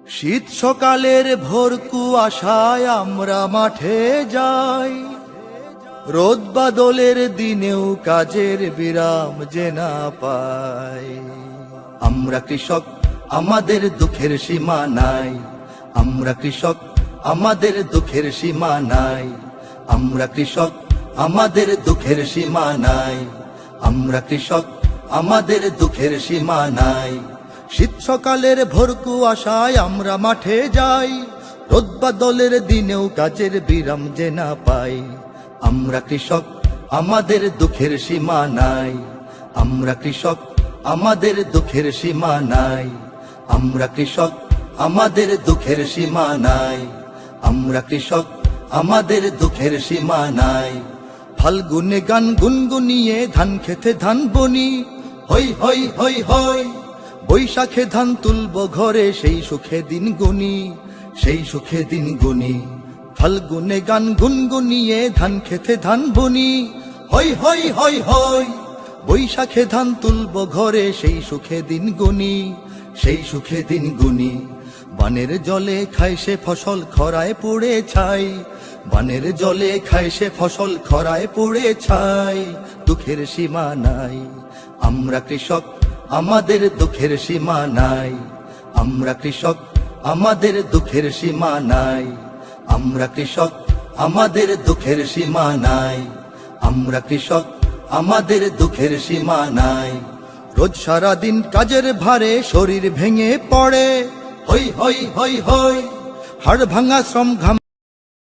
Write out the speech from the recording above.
শীত সকালের ভোর কুয়াশায় আমরা মাঠে যাই, রোদ বাদলের দিনেও কাজের বিরাম যে না পাই। আমরা কৃষক, আমাদের দুঃখের সীমা নাই। আমরা কৃষক, আমাদের দুঃখের সীমা নাই। আমরা কৃষক, আমাদের দুঃখের সীমা নাই। আমরা কৃষক, আমাদের দুঃখের সীমা নাই। শীত সকালের ভোর কুয়াশায় আমরা মাঠে যাই, রোদ বাদলের দিনেও কাজের বিরাম যে না পাই। আমরা কৃষক, আমাদের দুঃখের সীমা নাই। আমরা কৃষক, আমাদের দুঃখের সীমা নাই। আমরা কৃষক, আমাদের দুঃখের সীমা নাই। আমরা কৃষক, আমাদের দুঃখের সীমা নাই। ফাল্গুনে গান গুনগুনিয়ে ধান খেতে ধান বনি, হই হই হই হই। বৈশাখে ধান তুলব ঘরে, সেই সুখে দিন গুনি, সেই সুখে দিন গুনি। ফাল্গুনে গান গুনগুনিয়ে ধান খেতে ধান বনি, হই হই হই হই। বৈশাখে ধান তুলব ঘরে, সেই সুখে দিন গুনি, সেই সুখে দিন গুনি। বানের জলে খায় সে ফসল খরায় পড়ে ছাই। বানের জলে খায় সে ফসল খরায় পড়ে ছাই। দুঃখের সীমা নাই। আমরা কৃষক, আমাদের দুঃখের সীমা নাই। আমরা কৃষক, আমাদের দুঃখের সীমা নাই। আমরা কৃষক, আমাদের দুঃখের সীমা নাই। আমরা কৃষক, আমাদের দুঃখের সীমা নাই। রোজ সারাদিন কাজের ভারে শরীর ভেঙে পড়ে, হই হই হই হই। হাড় ভাঙা শ্রম ঘাম